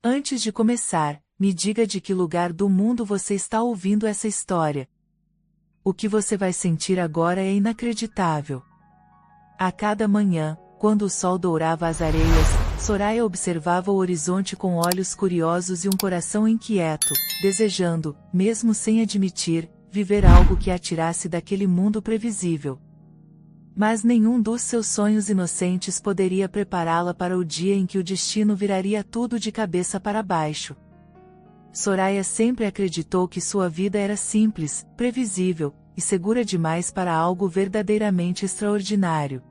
Antes de começar, me diga de que lugar do mundo você está ouvindo essa história. O que você vai sentir agora é inacreditável. A cada manhã, quando o sol dourava as areias, Soraya observava o horizonte com olhos curiosos e um coração inquieto, desejando, mesmo sem admitir, viver algo que a tirasse daquele mundo previsível. Mas nenhum dos seus sonhos inocentes poderia prepará-la para o dia em que o destino viraria tudo de cabeça para baixo. Soraya sempre acreditou que sua vida era simples, previsível, e segura demais para algo verdadeiramente extraordinário.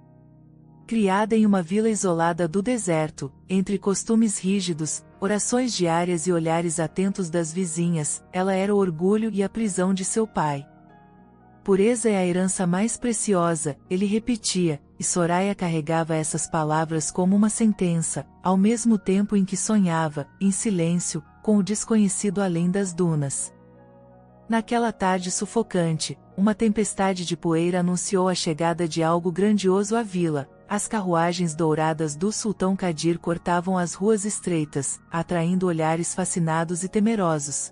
Criada em uma vila isolada do deserto, entre costumes rígidos, orações diárias e olhares atentos das vizinhas, ela era o orgulho e a prisão de seu pai. Pureza é a herança mais preciosa, ele repetia, e Soraya carregava essas palavras como uma sentença, ao mesmo tempo em que sonhava, em silêncio, com o desconhecido além das dunas. Naquela tarde sufocante, uma tempestade de poeira anunciou a chegada de algo grandioso à vila. As carruagens douradas do sultão Kadir cortavam as ruas estreitas, atraindo olhares fascinados e temerosos.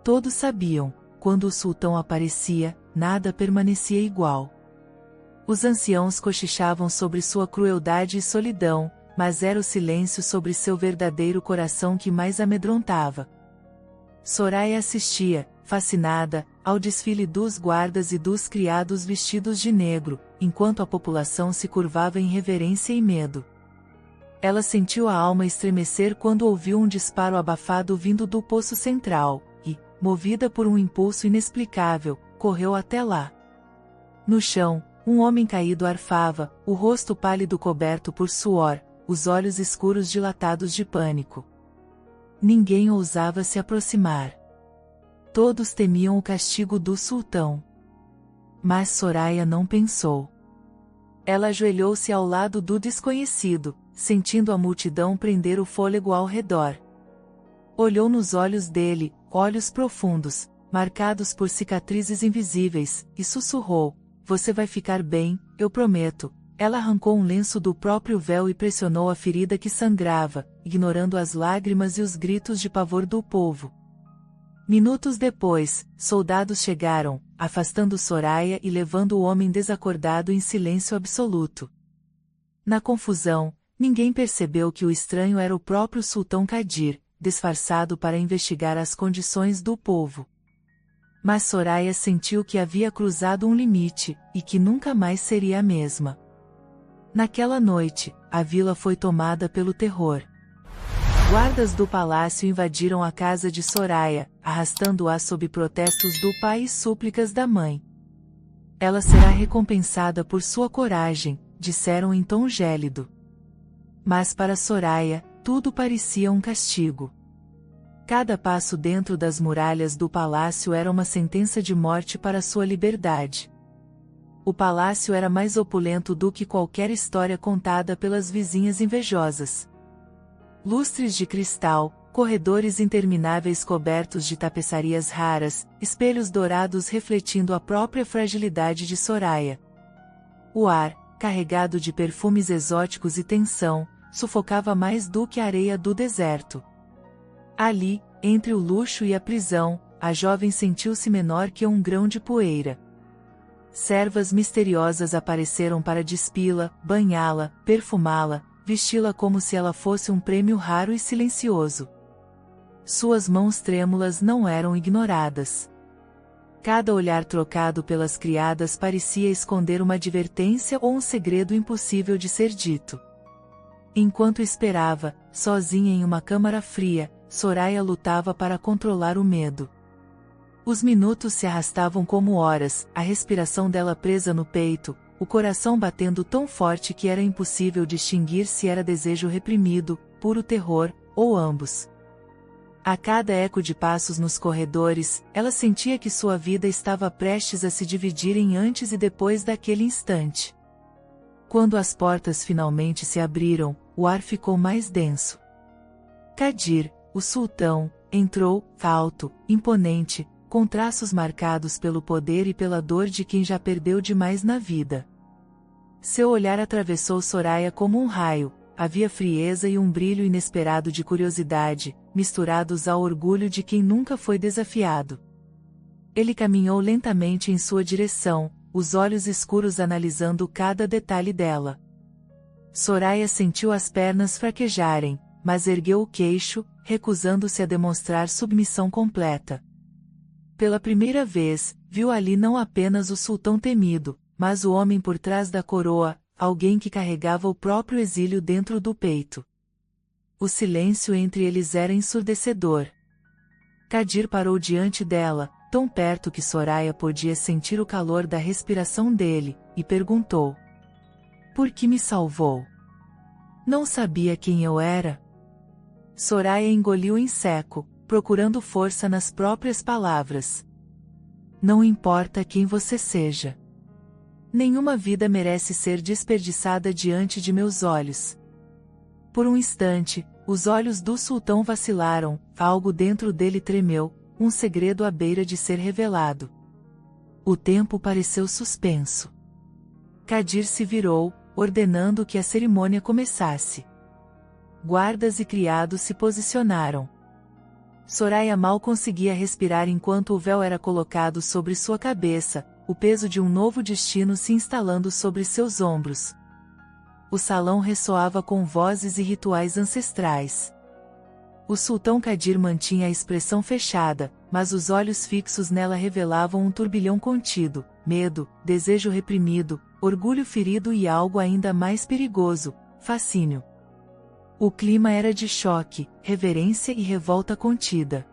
Todos sabiam, quando o sultão aparecia, nada permanecia igual. Os anciãos cochichavam sobre sua crueldade e solidão, mas era o silêncio sobre seu verdadeiro coração que mais amedrontava. Soraya assistia, fascinada, ao desfile dos guardas e dos criados vestidos de negro, enquanto a população se curvava em reverência e medo. Ela sentiu a alma estremecer quando ouviu um disparo abafado vindo do poço central, e, movida por um impulso inexplicável, correu até lá. No chão, um homem caído arfava, o rosto pálido coberto por suor, os olhos escuros dilatados de pânico. Ninguém ousava se aproximar. Todos temiam o castigo do sultão. Mas Soraya não pensou. Ela ajoelhou-se ao lado do desconhecido, sentindo a multidão prender o fôlego ao redor. Olhou nos olhos dele, olhos profundos, marcados por cicatrizes invisíveis, e sussurrou: "Você vai ficar bem, eu prometo." Ela arrancou um lenço do próprio véu e pressionou a ferida que sangrava, ignorando as lágrimas e os gritos de pavor do povo. Minutos depois, soldados chegaram, afastando Soraya e levando o homem desacordado em silêncio absoluto. Na confusão, ninguém percebeu que o estranho era o próprio sultão Kadir, disfarçado para investigar as condições do povo. Mas Soraya sentiu que havia cruzado um limite, e que nunca mais seria a mesma. Naquela noite, a vila foi tomada pelo terror. Guardas do palácio invadiram a casa de Soraya, arrastando-a sob protestos do pai e súplicas da mãe. "Ela será recompensada por sua coragem", disseram em tom gélido. Mas para Soraya, tudo parecia um castigo. Cada passo dentro das muralhas do palácio era uma sentença de morte para sua liberdade. O palácio era mais opulento do que qualquer história contada pelas vizinhas invejosas. Lustres de cristal, corredores intermináveis cobertos de tapeçarias raras, espelhos dourados refletindo a própria fragilidade de Soraya. O ar, carregado de perfumes exóticos e tensão, sufocava mais do que a areia do deserto. Ali, entre o luxo e a prisão, a jovem sentiu-se menor que um grão de poeira. Servas misteriosas apareceram para despi-la, banhá-la, perfumá-la, vesti-la como se ela fosse um prêmio raro e silencioso. Suas mãos trêmulas não eram ignoradas. Cada olhar trocado pelas criadas parecia esconder uma advertência ou um segredo impossível de ser dito. Enquanto esperava, sozinha em uma câmara fria, Soraya lutava para controlar o medo. Os minutos se arrastavam como horas, a respiração dela presa no peito, o coração batendo tão forte que era impossível distinguir se era desejo reprimido, puro terror, ou ambos. A cada eco de passos nos corredores, ela sentia que sua vida estava prestes a se dividir em antes e depois daquele instante. Quando as portas finalmente se abriram, o ar ficou mais denso. Kadir, o sultão, entrou, alto, imponente, com traços marcados pelo poder e pela dor de quem já perdeu demais na vida. Seu olhar atravessou Soraya como um raio, havia frieza e um brilho inesperado de curiosidade, misturados ao orgulho de quem nunca foi desafiado. Ele caminhou lentamente em sua direção, os olhos escuros analisando cada detalhe dela. Soraya sentiu as pernas fraquejarem, mas ergueu o queixo, recusando-se a demonstrar submissão completa. Pela primeira vez, viu ali não apenas o sultão temido, mas o homem por trás da coroa, alguém que carregava o próprio exílio dentro do peito. O silêncio entre eles era ensurdecedor. Kadir parou diante dela, tão perto que Soraya podia sentir o calor da respiração dele, e perguntou: "Por que me salvou? Não sabia quem eu era?" Soraya engoliu em seco, procurando força nas próprias palavras. "Não importa quem você seja. Nenhuma vida merece ser desperdiçada diante de meus olhos." Por um instante, os olhos do sultão vacilaram, algo dentro dele tremeu, um segredo à beira de ser revelado. O tempo pareceu suspenso. Kadir se virou, ordenando que a cerimônia começasse. Guardas e criados se posicionaram. Soraya mal conseguia respirar enquanto o véu era colocado sobre sua cabeça, o peso de um novo destino se instalando sobre seus ombros. O salão ressoava com vozes e rituais ancestrais. O sultão Kadir mantinha a expressão fechada, mas os olhos fixos nela revelavam um turbilhão contido, medo, desejo reprimido, orgulho ferido e algo ainda mais perigoso, fascínio. O clima era de choque, reverência e revolta contida.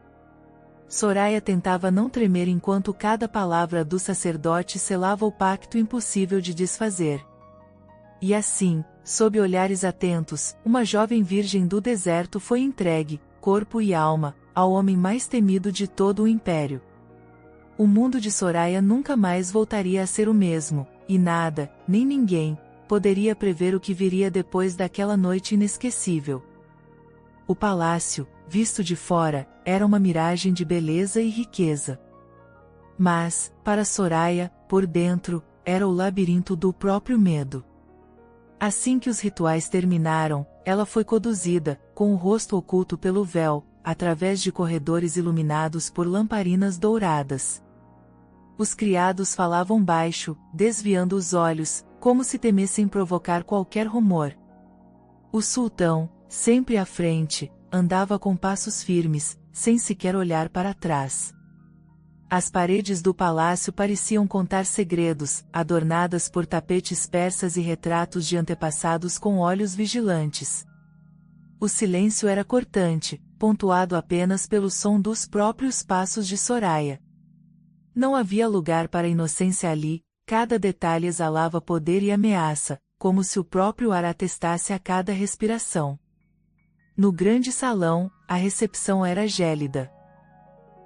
Soraya tentava não tremer enquanto cada palavra do sacerdote selava o pacto impossível de desfazer. E assim, sob olhares atentos, uma jovem virgem do deserto foi entregue, corpo e alma, ao homem mais temido de todo o império. O mundo de Soraya nunca mais voltaria a ser o mesmo, e nada, nem ninguém, poderia prever o que viria depois daquela noite inesquecível. O palácio, visto de fora, era uma miragem de beleza e riqueza. Mas, para Soraya, por dentro, era o labirinto do próprio medo. Assim que os rituais terminaram, ela foi conduzida, com o rosto oculto pelo véu, através de corredores iluminados por lamparinas douradas. Os criados falavam baixo, desviando os olhos, como se temessem provocar qualquer rumor. O sultão, sempre à frente, andava com passos firmes, sem sequer olhar para trás. As paredes do palácio pareciam contar segredos, adornadas por tapetes persas e retratos de antepassados com olhos vigilantes. O silêncio era cortante, pontuado apenas pelo som dos próprios passos de Soraya. Não havia lugar para a inocência ali, cada detalhe exalava poder e ameaça, como se o próprio ar atestasse a cada respiração. No grande salão, a recepção era gélida.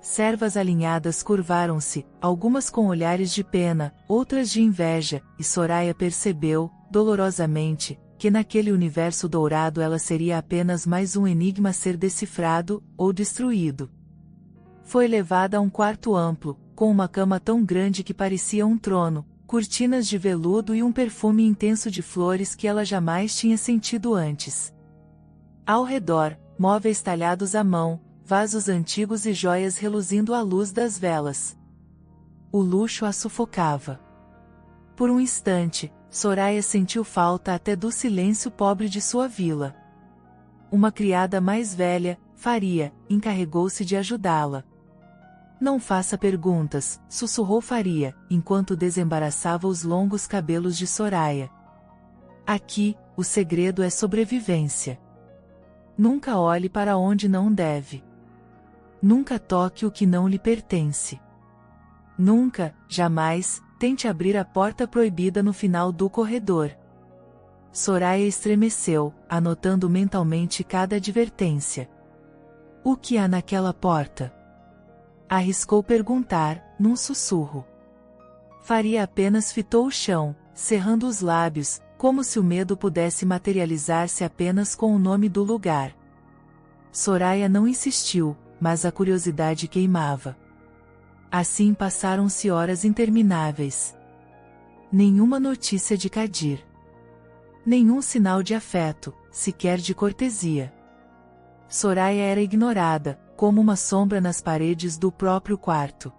Servas alinhadas curvaram-se, algumas com olhares de pena, outras de inveja, e Soraya percebeu, dolorosamente, que naquele universo dourado ela seria apenas mais um enigma a ser decifrado, ou destruído. Foi levada a um quarto amplo, com uma cama tão grande que parecia um trono, cortinas de veludo e um perfume intenso de flores que ela jamais tinha sentido antes. Ao redor, móveis talhados à mão, vasos antigos e joias reluzindo à luz das velas. O luxo a sufocava. Por um instante, Soraya sentiu falta até do silêncio pobre de sua vila. Uma criada mais velha, Faria, encarregou-se de ajudá-la. "Não faça perguntas", sussurrou Faria, enquanto desembaraçava os longos cabelos de Soraya. "Aqui, o segredo é sobrevivência. Nunca olhe para onde não deve. Nunca toque o que não lhe pertence. Nunca, jamais, tente abrir a porta proibida no final do corredor." Soraya estremeceu, anotando mentalmente cada advertência. "O que há naquela porta?" Arriscou perguntar, num sussurro. Faria apenas fitou o chão, cerrando os lábios, como se o medo pudesse materializar-se apenas com o nome do lugar. Soraya não insistiu, mas a curiosidade queimava. Assim passaram-se horas intermináveis. Nenhuma notícia de Kadir. Nenhum sinal de afeto, sequer de cortesia. Soraya era ignorada, como uma sombra nas paredes do próprio quarto.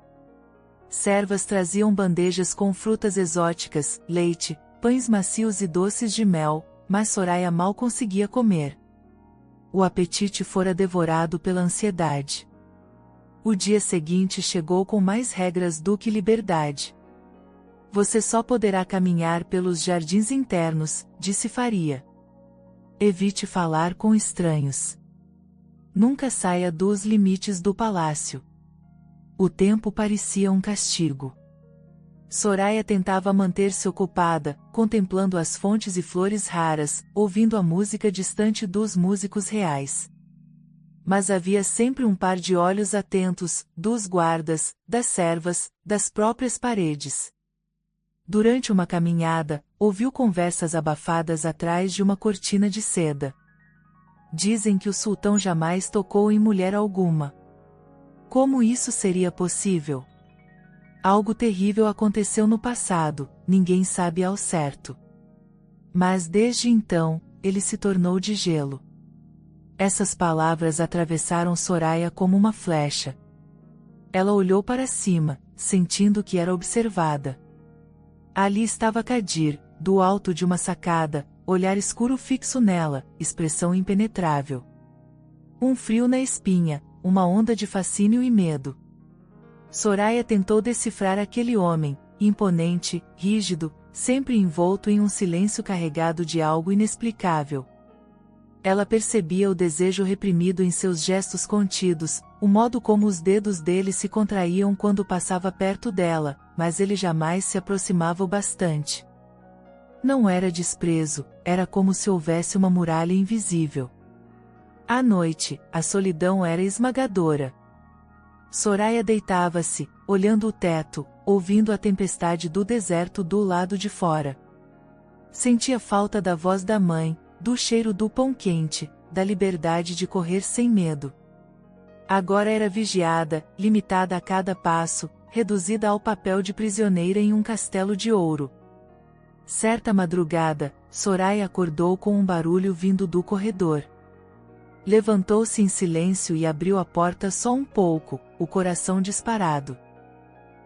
Servas traziam bandejas com frutas exóticas, leite, pães macios e doces de mel, mas Soraya mal conseguia comer. O apetite fora devorado pela ansiedade. O dia seguinte chegou com mais regras do que liberdade. Você só poderá caminhar pelos jardins internos, disse Faria. Evite falar com estranhos. Nunca saia dos limites do palácio. O tempo parecia um castigo. Soraya tentava manter-se ocupada, contemplando as fontes e flores raras, ouvindo a música distante dos músicos reais. Mas havia sempre um par de olhos atentos, dos guardas, das servas, das próprias paredes. Durante uma caminhada, ouviu conversas abafadas atrás de uma cortina de seda. Dizem que o sultão jamais tocou em mulher alguma. Como isso seria possível? Algo terrível aconteceu no passado, ninguém sabe ao certo. Mas desde então, ele se tornou de gelo. Essas palavras atravessaram Soraya como uma flecha. Ela olhou para cima, sentindo que era observada. Ali estava Kadir, do alto de uma sacada, olhar escuro fixo nela, expressão impenetrável. Um frio na espinha, uma onda de fascínio e medo. Soraya tentou decifrar aquele homem, imponente, rígido, sempre envolto em um silêncio carregado de algo inexplicável. Ela percebia o desejo reprimido em seus gestos contidos, o modo como os dedos dele se contraíam quando passava perto dela, mas ele jamais se aproximava o bastante. Não era desprezo, era como se houvesse uma muralha invisível. À noite, a solidão era esmagadora. Soraya deitava-se, olhando o teto, ouvindo a tempestade do deserto do lado de fora. Sentia falta da voz da mãe, do cheiro do pão quente, da liberdade de correr sem medo. Agora era vigiada, limitada a cada passo, reduzida ao papel de prisioneira em um castelo de ouro. Certa madrugada, Soraya acordou com um barulho vindo do corredor. Levantou-se em silêncio e abriu a porta só um pouco, o coração disparado.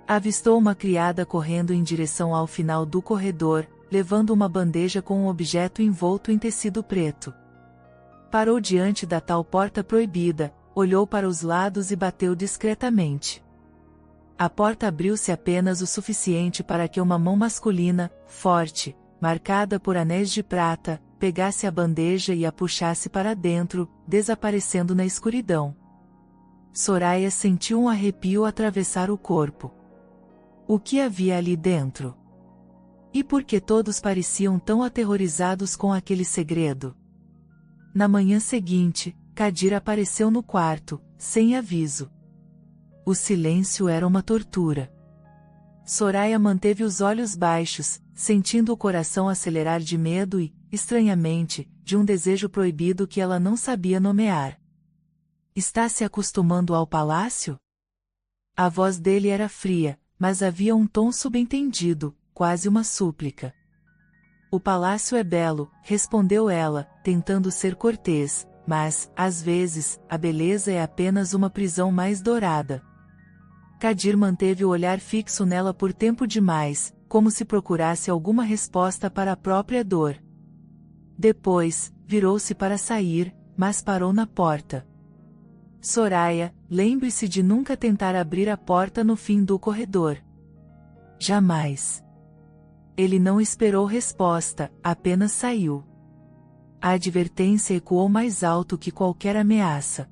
Avistou uma criada correndo em direção ao final do corredor, levando uma bandeja com um objeto envolto em tecido preto. Parou diante da tal porta proibida, olhou para os lados e bateu discretamente. A porta abriu-se apenas o suficiente para que uma mão masculina, forte, marcada por anéis de prata, pegasse a bandeja e a puxasse para dentro, desaparecendo na escuridão. Soraya sentiu um arrepio atravessar o corpo. O que havia ali dentro? E por que todos pareciam tão aterrorizados com aquele segredo? Na manhã seguinte, Kadir apareceu no quarto, sem aviso. O silêncio era uma tortura. Soraya manteve os olhos baixos, sentindo o coração acelerar de medo e, estranhamente, de um desejo proibido que ela não sabia nomear. Está se acostumando ao palácio? A voz dele era fria, mas havia um tom subentendido, quase uma súplica. O palácio é belo, respondeu ela, tentando ser cortês, mas, às vezes, a beleza é apenas uma prisão mais dourada. Kadir manteve o olhar fixo nela por tempo demais, como se procurasse alguma resposta para a própria dor. Depois, virou-se para sair, mas parou na porta. Soraya, lembre-se de nunca tentar abrir a porta no fim do corredor. Jamais. Ele não esperou resposta, apenas saiu. A advertência ecoou mais alto que qualquer ameaça.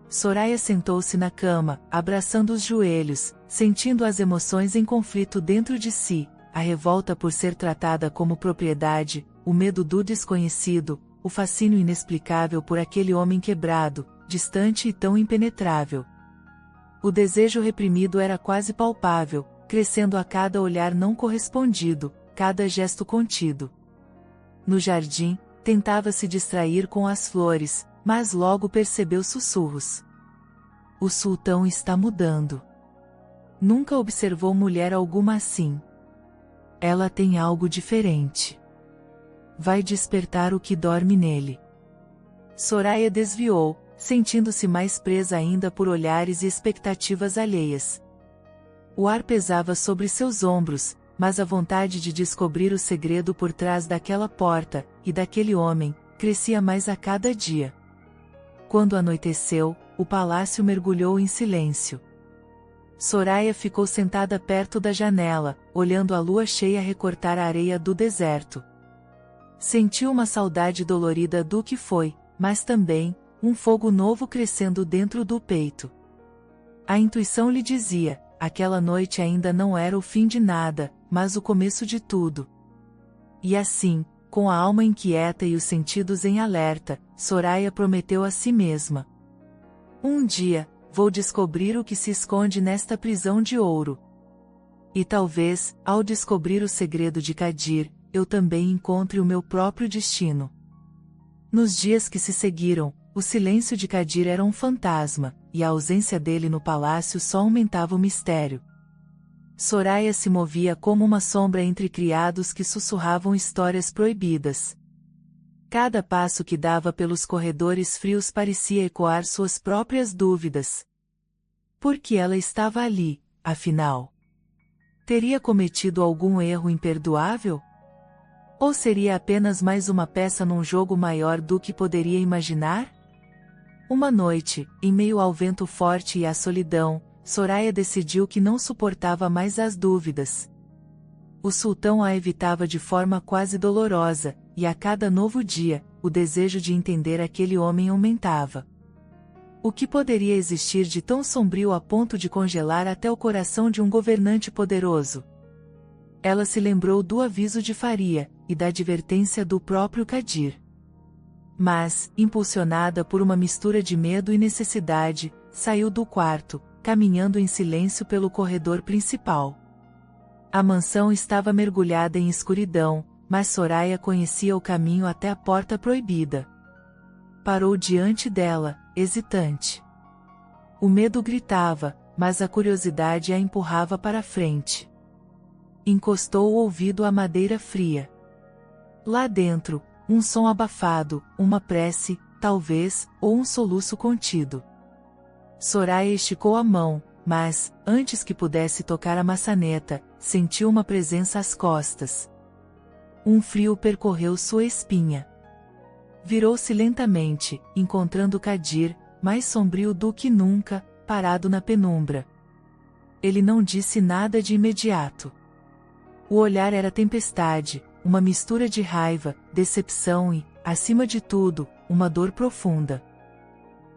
Soraya sentou-se na cama, abraçando os joelhos, sentindo as emoções em conflito dentro de si, a revolta por ser tratada como propriedade, o medo do desconhecido, o fascínio inexplicável por aquele homem quebrado, distante e tão impenetrável. O desejo reprimido era quase palpável, crescendo a cada olhar não correspondido, cada gesto contido. No jardim, tentava se distrair com as flores, mas logo percebeu sussurros. O sultão está mudando. Nunca observou mulher alguma assim. Ela tem algo diferente. vai despertar o que dorme nele. Soraya desviou, sentindo-se mais presa ainda por olhares e expectativas alheias. O ar pesava sobre seus ombros, mas a vontade de descobrir o segredo por trás daquela porta, e daquele homem, crescia mais a cada dia. Quando anoiteceu, o palácio mergulhou em silêncio. Soraya ficou sentada perto da janela, olhando a lua cheia recortar a areia do deserto. Sentiu uma saudade dolorida do que foi, mas também, um fogo novo crescendo dentro do peito. A intuição lhe dizia, aquela noite ainda não era o fim de nada, mas o começo de tudo. E assim, com a alma inquieta e os sentidos em alerta, Soraya prometeu a si mesma: um dia, vou descobrir o que se esconde nesta prisão de ouro. E talvez, ao descobrir o segredo de Kadir, eu também encontre o meu próprio destino. Nos dias que se seguiram, o silêncio de Kadir era um fantasma, e a ausência dele no palácio só aumentava o mistério. Soraya se movia como uma sombra entre criados que sussurravam histórias proibidas. Cada passo que dava pelos corredores frios parecia ecoar suas próprias dúvidas. Por que ela estava ali, afinal? Teria cometido algum erro imperdoável? Ou seria apenas mais uma peça num jogo maior do que poderia imaginar? Uma noite, em meio ao vento forte e à solidão, Soraya decidiu que não suportava mais as dúvidas. O sultão a evitava de forma quase dolorosa, e a cada novo dia, o desejo de entender aquele homem aumentava. O que poderia existir de tão sombrio a ponto de congelar até o coração de um governante poderoso? Ela se lembrou do aviso de Faria, e da advertência do próprio Kadir. Mas, impulsionada por uma mistura de medo e necessidade, saiu do quarto, caminhando em silêncio pelo corredor principal. A mansão estava mergulhada em escuridão, mas Soraya conhecia o caminho até a porta proibida. Parou diante dela, hesitante. O medo gritava, mas a curiosidade a empurrava para frente. Encostou o ouvido à madeira fria. Lá dentro, um som abafado, uma prece, talvez, ou um soluço contido. Soraya esticou a mão, mas, antes que pudesse tocar a maçaneta, sentiu uma presença às costas. Um frio percorreu sua espinha. Virou-se lentamente, encontrando Kadir, mais sombrio do que nunca, parado na penumbra. Ele não disse nada de imediato. O olhar era tempestade, uma mistura de raiva, decepção e, acima de tudo, uma dor profunda.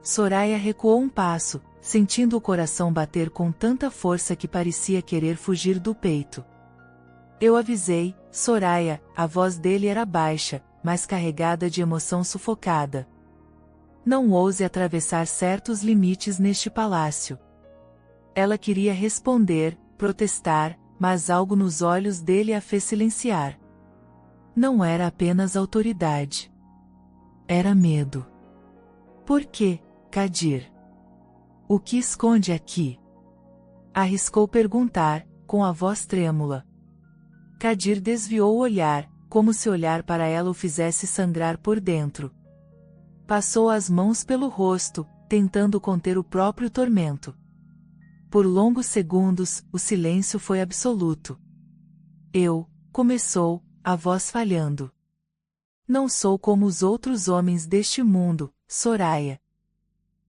Soraya recuou um passo, sentindo o coração bater com tanta força que parecia querer fugir do peito. Eu avisei, Soraya, a voz dele era baixa, mas carregada de emoção sufocada. Não ouse atravessar certos limites neste palácio. Ela queria responder, protestar, mas algo nos olhos dele a fez silenciar. Não era apenas autoridade. Era medo. Por quê, Kadir? O que esconde aqui? Arriscou perguntar, com a voz trêmula. Kadir desviou o olhar, como se olhar para ela o fizesse sangrar por dentro. Passou as mãos pelo rosto, tentando conter o próprio tormento. Por longos segundos, o silêncio foi absoluto. Começou, a voz falhando. Não sou como os outros homens deste mundo, Soraya.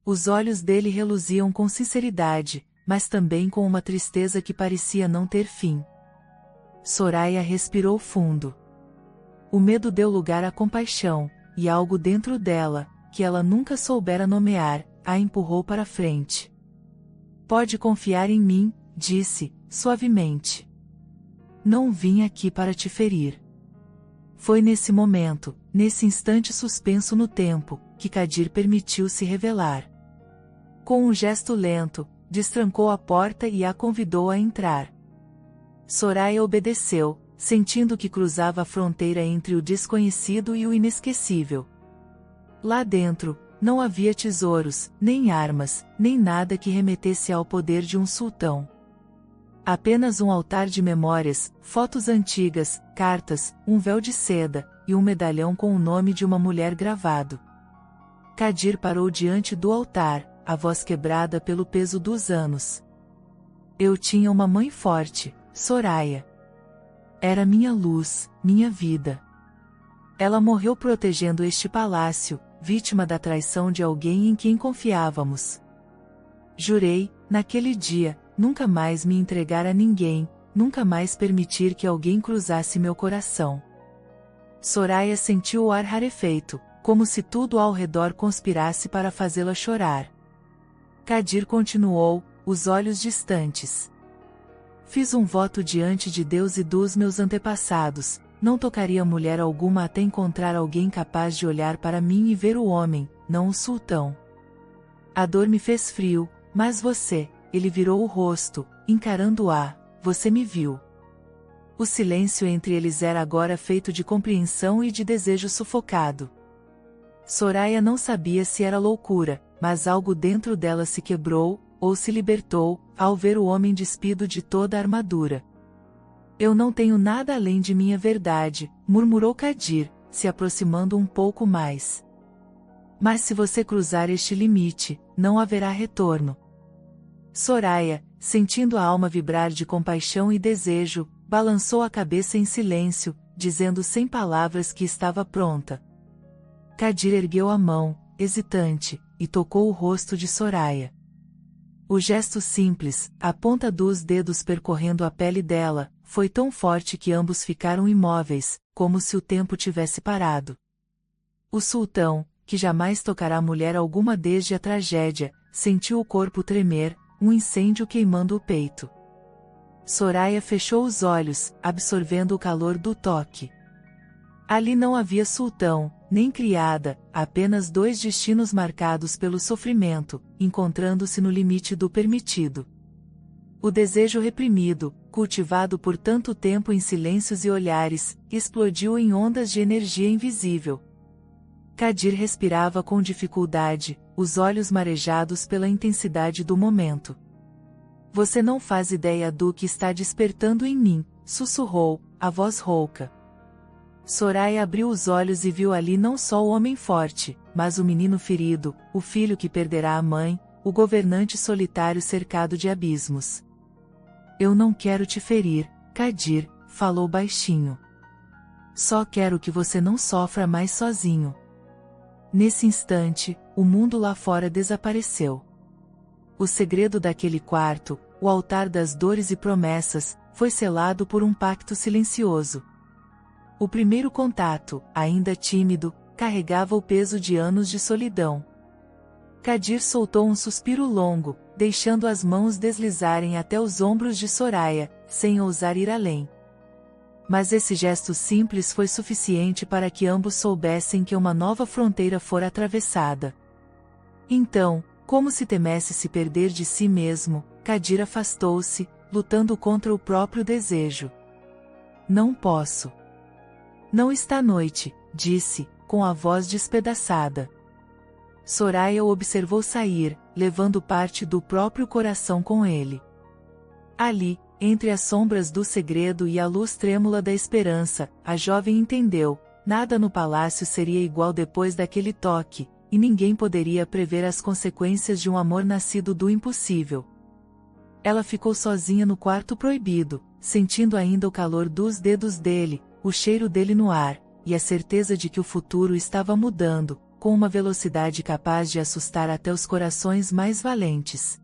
Os olhos dele reluziam com sinceridade, mas também com uma tristeza que parecia não ter fim. Soraya respirou fundo. O medo deu lugar à compaixão, e algo dentro dela, que ela nunca soubera nomear, a empurrou para frente. Pode confiar em mim, disse, suavemente. Não vim aqui para te ferir. Foi nesse momento, nesse instante suspenso no tempo, que Kadir permitiu se revelar. Com um gesto lento, destrancou a porta e a convidou a entrar. Soraya obedeceu, sentindo que cruzava a fronteira entre o desconhecido e o inesquecível. Lá dentro, não havia tesouros, nem armas, nem nada que remetesse ao poder de um sultão. Apenas um altar de memórias, fotos antigas, cartas, um véu de seda, e um medalhão com o nome de uma mulher gravado. Kadir parou diante do altar, a voz quebrada pelo peso dos anos. Eu tinha uma mãe forte, Soraya. Era minha luz, minha vida. Ela morreu protegendo este palácio, vítima da traição de alguém em quem confiávamos. Jurei, naquele dia, nunca mais me entregar a ninguém, nunca mais permitir que alguém cruzasse meu coração. Soraya sentiu o ar rarefeito, como se tudo ao redor conspirasse para fazê-la chorar. Kadir continuou, os olhos distantes. Fiz um voto diante de Deus e dos meus antepassados, não tocaria mulher alguma até encontrar alguém capaz de olhar para mim e ver o homem, não o sultão. A dor me fez frio, mas você, ele virou o rosto, encarando-a, você me viu. O silêncio entre eles era agora feito de compreensão e de desejo sufocado. Soraya não sabia se era loucura, mas algo dentro dela se quebrou, ou se libertou, ao ver o homem despido de toda a armadura. Eu não tenho nada além de minha verdade, murmurou Kadir, se aproximando um pouco mais. Mas se você cruzar este limite, não haverá retorno. Soraya, sentindo a alma vibrar de compaixão e desejo, balançou a cabeça em silêncio, dizendo sem palavras que estava pronta. Kadir ergueu a mão, hesitante, e tocou o rosto de Soraya. O gesto simples, a ponta dos dedos percorrendo a pele dela, foi tão forte que ambos ficaram imóveis, como se o tempo tivesse parado. O sultão, que jamais tocará mulher alguma desde a tragédia, sentiu o corpo tremer, um incêndio queimando o peito. Soraya fechou os olhos, absorvendo o calor do toque. Ali não havia sultão, nem criada, apenas dois destinos marcados pelo sofrimento, encontrando-se no limite do permitido. O desejo reprimido, cultivado por tanto tempo em silêncios e olhares, explodiu em ondas de energia invisível. Kadir respirava com dificuldade, os olhos marejados pela intensidade do momento. Você não faz ideia do que está despertando em mim, sussurrou, a voz rouca. Soraya abriu os olhos e viu ali não só o homem forte, mas o menino ferido, o filho que perderá a mãe, o governante solitário cercado de abismos. Eu não quero te ferir, Kadir, falou baixinho. Só quero que você não sofra mais sozinho. Nesse instante, o mundo lá fora desapareceu. O segredo daquele quarto, o altar das dores e promessas, foi selado por um pacto silencioso. O primeiro contato, ainda tímido, carregava o peso de anos de solidão. Kadir soltou um suspiro longo, deixando as mãos deslizarem até os ombros de Soraya, sem ousar ir além. Mas esse gesto simples foi suficiente para que ambos soubessem que uma nova fronteira fora atravessada. Então, como se temesse se perder de si mesmo, Kadir afastou-se, lutando contra o próprio desejo. Não posso. Não está noite, disse, com a voz despedaçada. Soraya o observou sair, levando parte do próprio coração com ele. Ali, entre as sombras do segredo e a luz trêmula da esperança, a jovem entendeu, nada no palácio seria igual depois daquele toque, e ninguém poderia prever as consequências de um amor nascido do impossível. Ela ficou sozinha no quarto proibido, sentindo ainda o calor dos dedos dele, o cheiro dele no ar, e a certeza de que o futuro estava mudando, com uma velocidade capaz de assustar até os corações mais valentes.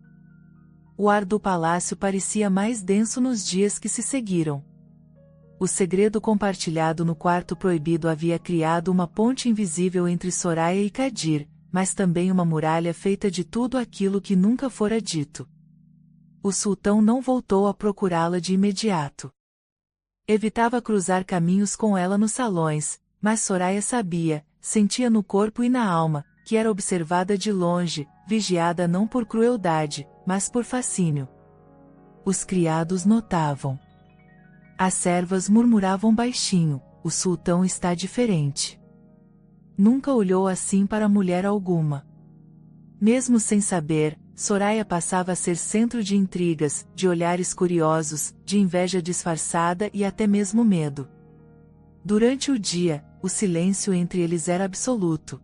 O ar do palácio parecia mais denso nos dias que se seguiram. O segredo compartilhado no quarto proibido havia criado uma ponte invisível entre Soraya e Kadir, mas também uma muralha feita de tudo aquilo que nunca fora dito. O sultão não voltou a procurá-la de imediato. Evitava cruzar caminhos com ela nos salões, mas Soraya sabia, sentia no corpo e na alma, que era observada de longe, vigiada não por crueldade, mas por fascínio. Os criados notavam. As servas murmuravam baixinho, o sultão está diferente. Nunca olhou assim para mulher alguma. Mesmo sem saber, Soraya passava a ser centro de intrigas, de olhares curiosos, de inveja disfarçada e até mesmo medo. Durante o dia, o silêncio entre eles era absoluto.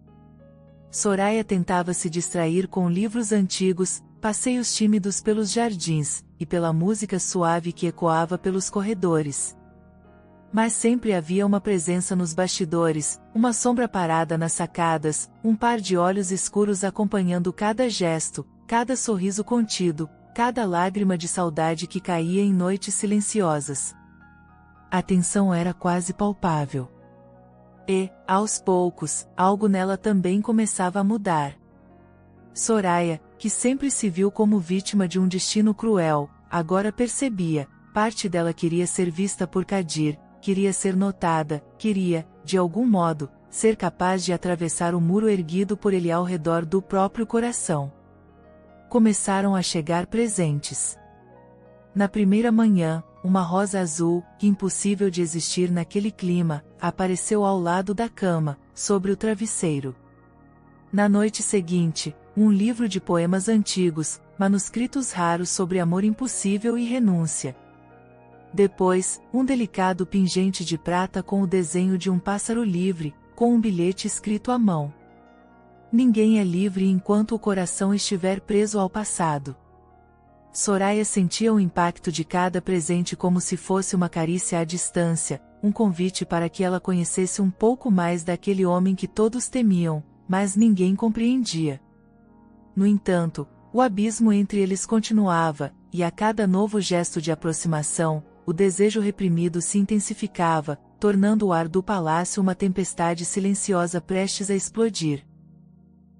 Soraya tentava se distrair com livros antigos, passeios tímidos pelos jardins, e pela música suave que ecoava pelos corredores. Mas sempre havia uma presença nos bastidores, uma sombra parada nas sacadas, um par de olhos escuros acompanhando cada gesto, cada sorriso contido, cada lágrima de saudade que caía em noites silenciosas. A tensão era quase palpável. E, aos poucos, algo nela também começava a mudar. Soraya, que sempre se viu como vítima de um destino cruel, agora percebia, parte dela queria ser vista por Kadir, queria ser notada, queria, de algum modo, ser capaz de atravessar o muro erguido por ele ao redor do próprio coração. Começaram a chegar presentes. Na primeira manhã, uma rosa azul, impossível de existir naquele clima, apareceu ao lado da cama, sobre o travesseiro. Na noite seguinte, um livro de poemas antigos, manuscritos raros sobre amor impossível e renúncia. Depois, um delicado pingente de prata com o desenho de um pássaro livre, com um bilhete escrito à mão. Ninguém é livre enquanto o coração estiver preso ao passado. Soraya sentia o impacto de cada presente como se fosse uma carícia à distância, um convite para que ela conhecesse um pouco mais daquele homem que todos temiam, mas ninguém compreendia. No entanto, o abismo entre eles continuava, e a cada novo gesto de aproximação, o desejo reprimido se intensificava, tornando o ar do palácio uma tempestade silenciosa prestes a explodir.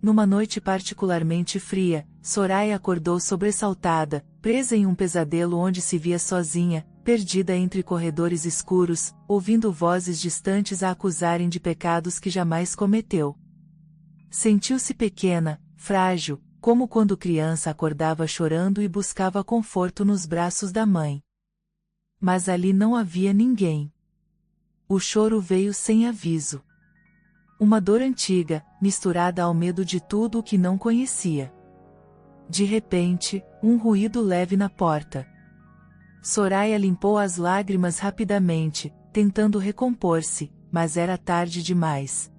Numa noite particularmente fria, Soraya acordou sobressaltada, presa em um pesadelo onde se via sozinha, perdida entre corredores escuros, ouvindo vozes distantes a acusarem de pecados que jamais cometeu. Sentiu-se pequena, frágil, como quando criança acordava chorando e buscava conforto nos braços da mãe. Mas ali não havia ninguém. O choro veio sem aviso. Uma dor antiga, misturada ao medo de tudo o que não conhecia. De repente, um ruído leve na porta. Soraya limpou as lágrimas rapidamente, tentando recompor-se, mas era tarde demais.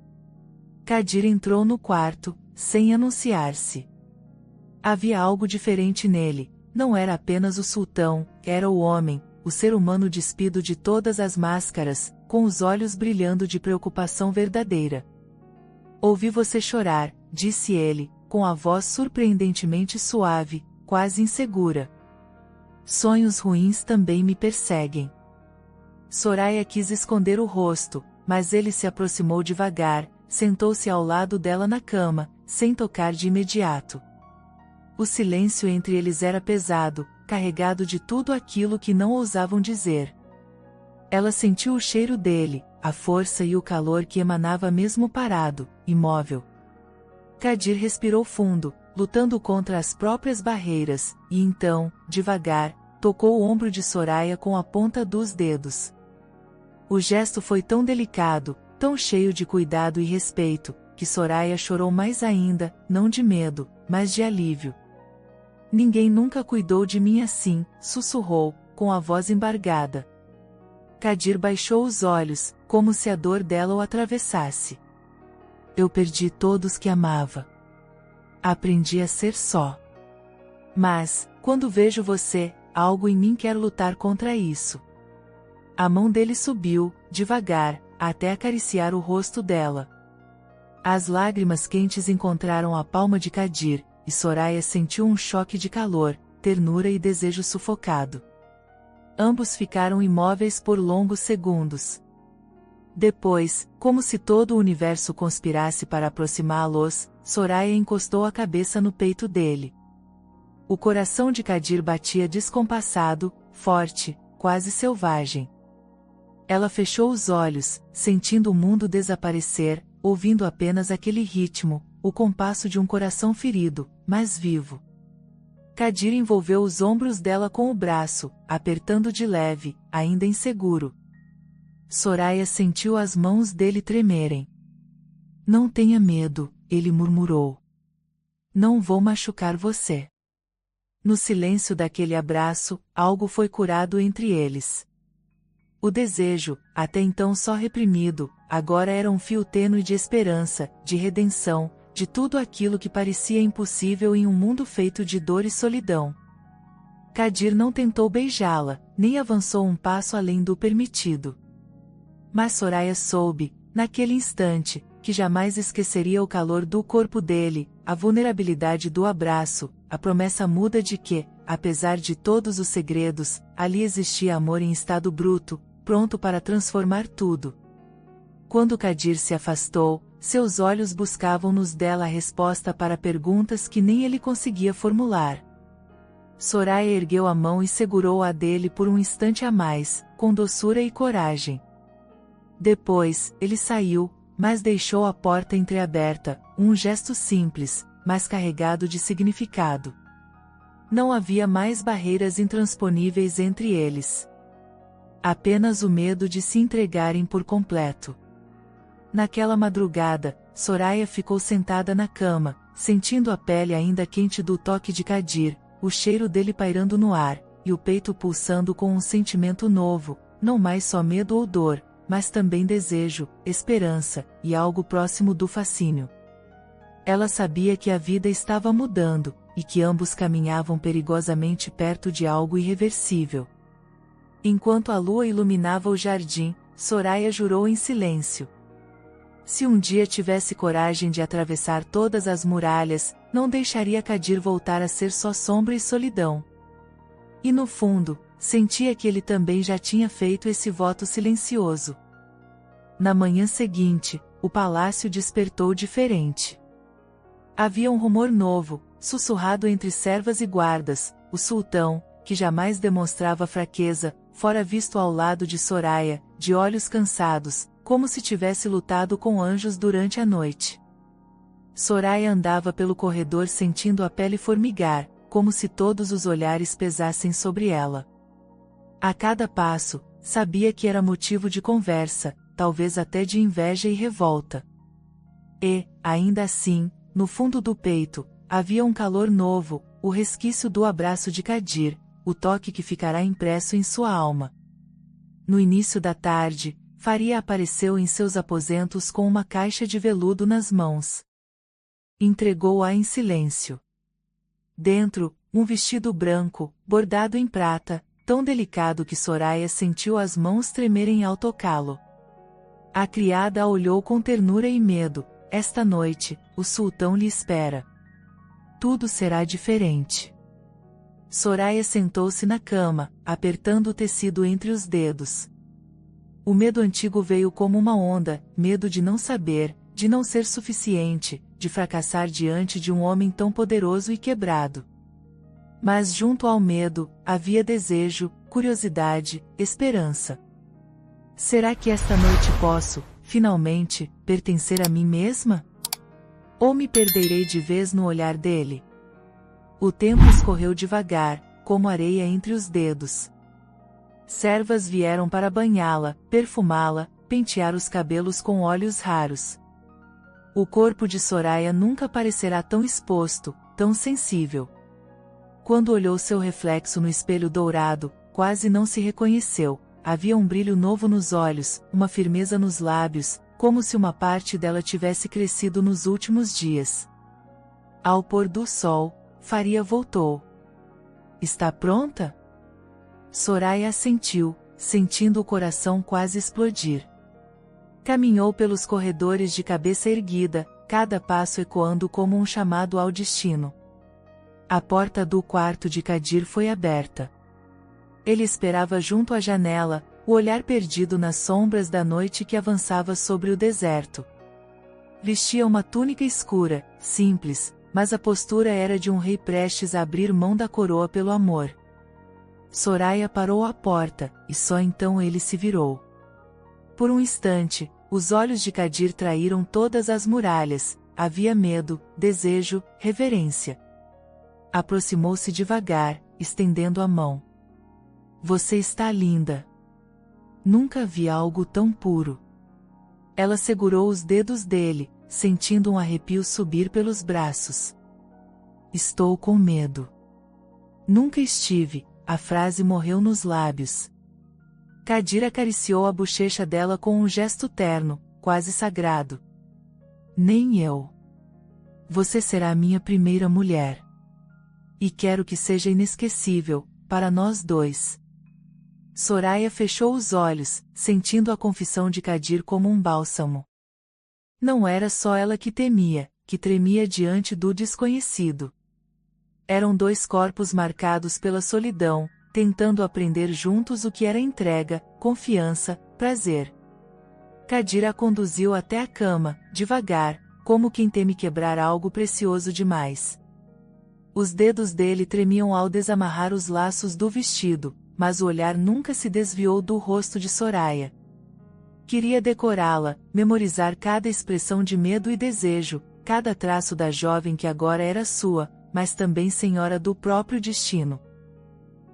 Kadir entrou no quarto, sem anunciar-se. Havia algo diferente nele, não era apenas o sultão, era o homem, o ser humano despido de todas as máscaras, com os olhos brilhando de preocupação verdadeira. Ouvi você chorar, disse ele, com a voz surpreendentemente suave, quase insegura. Sonhos ruins também me perseguem. Soraya quis esconder o rosto, mas ele se aproximou devagar, sentou-se ao lado dela na cama, sem tocar de imediato. O silêncio entre eles era pesado, carregado de tudo aquilo que não ousavam dizer. Ela sentiu o cheiro dele, a força e o calor que emanava mesmo parado, imóvel. Kadir respirou fundo, lutando contra as próprias barreiras, e então, devagar, tocou o ombro de Soraya com a ponta dos dedos. O gesto foi tão delicado, tão cheio de cuidado e respeito, que Soraya chorou mais ainda, não de medo, mas de alívio. Ninguém nunca cuidou de mim assim, sussurrou, com a voz embargada. Kadir baixou os olhos, como se a dor dela o atravessasse. Eu perdi todos que amava. Aprendi a ser só. Mas, quando vejo você, algo em mim quer lutar contra isso. A mão dele subiu, devagar, até acariciar o rosto dela. As lágrimas quentes encontraram a palma de Kadir, e Soraya sentiu um choque de calor, ternura e desejo sufocado. Ambos ficaram imóveis por longos segundos. Depois, como se todo o universo conspirasse para aproximá-los, Soraya encostou a cabeça no peito dele. O coração de Kadir batia descompassado, forte, quase selvagem. Ela fechou os olhos, sentindo o mundo desaparecer, ouvindo apenas aquele ritmo, o compasso de um coração ferido, mas vivo. Kadir envolveu os ombros dela com o braço, apertando de leve, ainda inseguro. Soraya sentiu as mãos dele tremerem. Não tenha medo, ele murmurou. Não vou machucar você. No silêncio daquele abraço, algo foi curado entre eles. O desejo, até então só reprimido, agora era um fio tênue de esperança, de redenção, de tudo aquilo que parecia impossível em um mundo feito de dor e solidão. Kadir não tentou beijá-la, nem avançou um passo além do permitido. Mas Soraya soube, naquele instante, que jamais esqueceria o calor do corpo dele, a vulnerabilidade do abraço, a promessa muda de que, apesar de todos os segredos, ali existia amor em estado bruto, pronto para transformar tudo. Quando Kadir se afastou, seus olhos buscavam nos dela a resposta para perguntas que nem ele conseguia formular. Soraya ergueu a mão e segurou a dele por um instante a mais, com doçura e coragem. Depois, ele saiu, mas deixou a porta entreaberta, um gesto simples, mas carregado de significado. Não havia mais barreiras intransponíveis entre eles. Apenas o medo de se entregarem por completo. Naquela madrugada, Soraya ficou sentada na cama, sentindo a pele ainda quente do toque de Kadir, o cheiro dele pairando no ar, e o peito pulsando com um sentimento novo, não mais só medo ou dor, mas também desejo, esperança, e algo próximo do fascínio. Ela sabia que a vida estava mudando, e que ambos caminhavam perigosamente perto de algo irreversível. Enquanto a lua iluminava o jardim, Soraya jurou em silêncio. Se um dia tivesse coragem de atravessar todas as muralhas, não deixaria Kadir voltar a ser só sombra e solidão. E no fundo, sentia que ele também já tinha feito esse voto silencioso. Na manhã seguinte, o palácio despertou diferente. Havia um rumor novo, sussurrado entre servas e guardas: o sultão, que jamais demonstrava fraqueza, fora visto ao lado de Soraya, de olhos cansados, como se tivesse lutado com anjos durante a noite. Soraya andava pelo corredor sentindo a pele formigar, como se todos os olhares pesassem sobre ela. A cada passo, sabia que era motivo de conversa, talvez até de inveja e revolta. E, ainda assim, no fundo do peito, havia um calor novo, o resquício do abraço de Kadir, o toque que ficará impresso em sua alma. No início da tarde, Faria apareceu em seus aposentos com uma caixa de veludo nas mãos. Entregou-a em silêncio. Dentro, um vestido branco, bordado em prata, tão delicado que Soraya sentiu as mãos tremerem ao tocá-lo. A criada a olhou com ternura e medo. Esta noite, o sultão lhe espera. Tudo será diferente. Soraya sentou-se na cama, apertando o tecido entre os dedos. O medo antigo veio como uma onda, medo de não saber, de não ser suficiente, de fracassar diante de um homem tão poderoso e quebrado. Mas junto ao medo, havia desejo, curiosidade, esperança. Será que esta noite posso, finalmente, pertencer a mim mesma? Ou me perderei de vez no olhar dele? O tempo escorreu devagar, como areia entre os dedos. Servas vieram para banhá-la, perfumá-la, pentear os cabelos com óleos raros. O corpo de Soraya nunca parecerá tão exposto, tão sensível. Quando olhou seu reflexo no espelho dourado, quase não se reconheceu. Havia um brilho novo nos olhos, uma firmeza nos lábios, como se uma parte dela tivesse crescido nos últimos dias. Ao pôr do sol, Faria voltou. Está pronta? Soraya assentiu, sentindo o coração quase explodir. Caminhou pelos corredores de cabeça erguida, cada passo ecoando como um chamado ao destino. A porta do quarto de Kadir foi aberta. Ele esperava junto à janela, o olhar perdido nas sombras da noite que avançava sobre o deserto. Vestia uma túnica escura, simples, mas a postura era de um rei prestes a abrir mão da coroa pelo amor. Soraya parou à porta, e só então ele se virou. Por um instante, os olhos de Kadir traíram todas as muralhas, havia medo, desejo, reverência. Aproximou-se devagar, estendendo a mão. Você está linda. Nunca vi algo tão puro. Ela segurou os dedos dele, sentindo um arrepio subir pelos braços. Estou com medo. Nunca estive. A frase morreu nos lábios. Kadir acariciou a bochecha dela com um gesto terno, quase sagrado. Nem eu. Você será a minha primeira mulher. E quero que seja inesquecível, para nós dois. Soraya fechou os olhos, sentindo a confissão de Kadir como um bálsamo. Não era só ela que temia, que tremia diante do desconhecido. Eram dois corpos marcados pela solidão, tentando aprender juntos o que era entrega, confiança, prazer. Kadir a conduziu até a cama, devagar, como quem teme quebrar algo precioso demais. Os dedos dele tremiam ao desamarrar os laços do vestido, mas o olhar nunca se desviou do rosto de Soraya. Queria decorá-la, memorizar cada expressão de medo e desejo, cada traço da jovem que agora era sua, mas também senhora do próprio destino.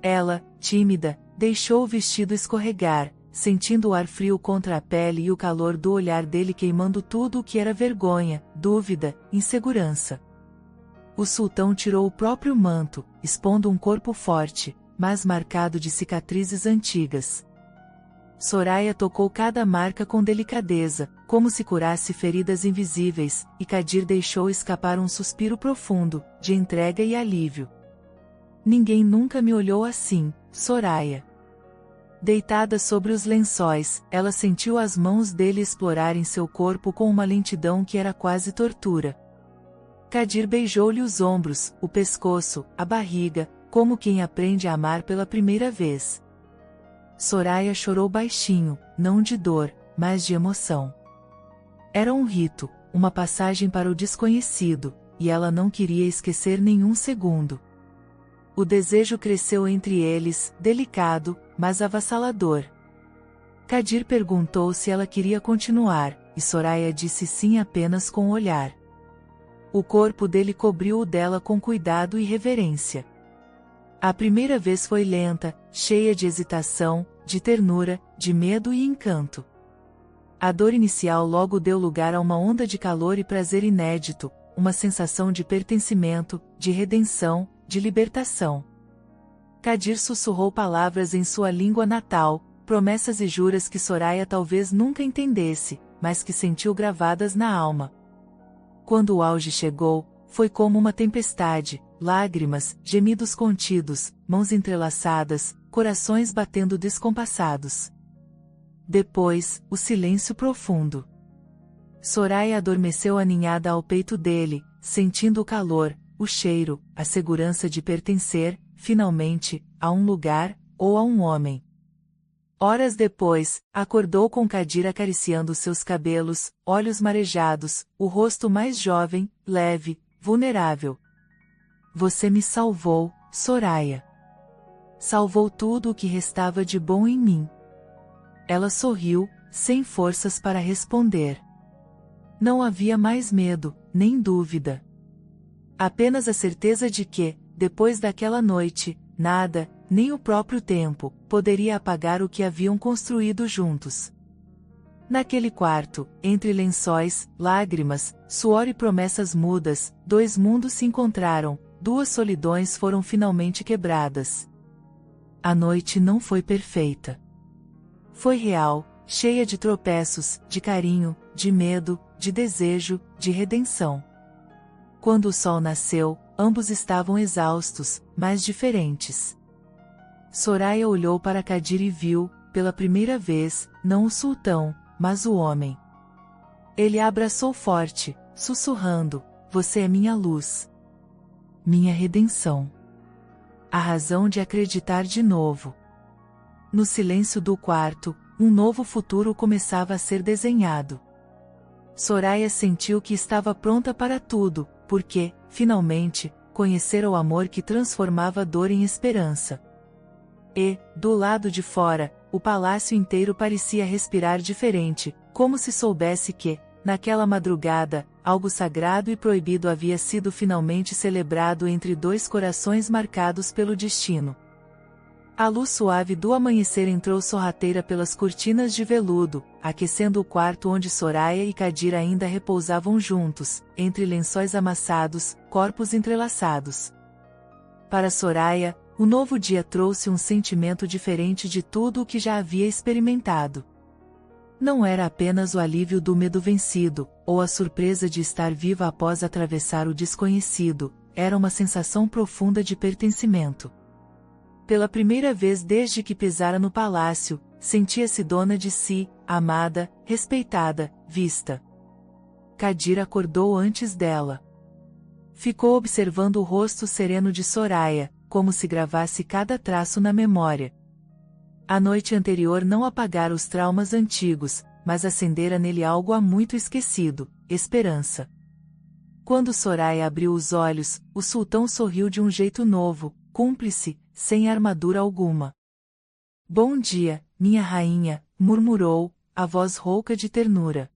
Ela, tímida, deixou o vestido escorregar, sentindo o ar frio contra a pele e o calor do olhar dele queimando tudo o que era vergonha, dúvida, insegurança. O sultão tirou o próprio manto, expondo um corpo forte, mas marcado de cicatrizes antigas. Soraya tocou cada marca com delicadeza, como se curasse feridas invisíveis, e Kadir deixou escapar um suspiro profundo, de entrega e alívio. Ninguém nunca me olhou assim, Soraya. Deitada sobre os lençóis, ela sentiu as mãos dele explorarem seu corpo com uma lentidão que era quase tortura. Kadir beijou-lhe os ombros, o pescoço, a barriga, como quem aprende a amar pela primeira vez. Soraya chorou baixinho, não de dor, mas de emoção. Era um rito, uma passagem para o desconhecido, e ela não queria esquecer nenhum segundo. O desejo cresceu entre eles, delicado, mas avassalador. Kadir perguntou se ela queria continuar, e Soraya disse sim apenas com o olhar. O corpo dele cobriu o dela com cuidado e reverência. A primeira vez foi lenta, cheia de hesitação, de ternura, de medo e encanto. A dor inicial logo deu lugar a uma onda de calor e prazer inédito, uma sensação de pertencimento, de redenção, de libertação. Kadir sussurrou palavras em sua língua natal, promessas e juras que Soraya talvez nunca entendesse, mas que sentiu gravadas na alma. Quando o auge chegou, foi como uma tempestade, lágrimas, gemidos contidos, mãos entrelaçadas, corações batendo descompassados. Depois, o silêncio profundo. Soraya adormeceu aninhada ao peito dele, sentindo o calor, o cheiro, a segurança de pertencer, finalmente, a um lugar, ou a um homem. Horas depois, acordou com Kadir acariciando seus cabelos, olhos marejados, o rosto mais jovem, leve, vulnerável. Você me salvou, Soraya. Salvou tudo o que restava de bom em mim. Ela sorriu, sem forças para responder. Não havia mais medo, nem dúvida. Apenas a certeza de que, depois daquela noite, nada, nem o próprio tempo, poderia apagar o que haviam construído juntos. Naquele quarto, entre lençóis, lágrimas, suor e promessas mudas, dois mundos se encontraram, duas solidões foram finalmente quebradas. A noite não foi perfeita. Foi real, cheia de tropeços, de carinho, de medo, de desejo, de redenção. Quando o sol nasceu, ambos estavam exaustos, mas diferentes. Soraya olhou para Kadir e viu, pela primeira vez, não o sultão, mas o homem. Ele a abraçou forte, sussurrando: você é minha luz. Minha redenção. A razão de acreditar de novo. No silêncio do quarto, um novo futuro começava a ser desenhado. Soraya sentiu que estava pronta para tudo, porque, finalmente, conhecera o amor que transformava dor em esperança. E, do lado de fora, o palácio inteiro parecia respirar diferente, como se soubesse que, naquela madrugada, algo sagrado e proibido havia sido finalmente celebrado entre dois corações marcados pelo destino. A luz suave do amanhecer entrou sorrateira pelas cortinas de veludo, aquecendo o quarto onde Soraya e Kadir ainda repousavam juntos, entre lençóis amassados, corpos entrelaçados. Para Soraya, O novo dia trouxe um sentimento diferente de tudo o que já havia experimentado. Não era apenas o alívio do medo vencido, ou a surpresa de estar viva após atravessar o desconhecido, era uma sensação profunda de pertencimento. Pela primeira vez desde que pisara no palácio, sentia-se dona de si, amada, respeitada, vista. Kadir acordou antes dela. Ficou observando o rosto sereno de Soraya, como se gravasse cada traço na memória. A noite anterior não apagara os traumas antigos, mas acendera nele algo há muito esquecido, esperança. Quando Soraya abriu os olhos, o sultão sorriu de um jeito novo, cúmplice, sem armadura alguma. Bom dia, minha rainha, murmurou, a voz rouca de ternura.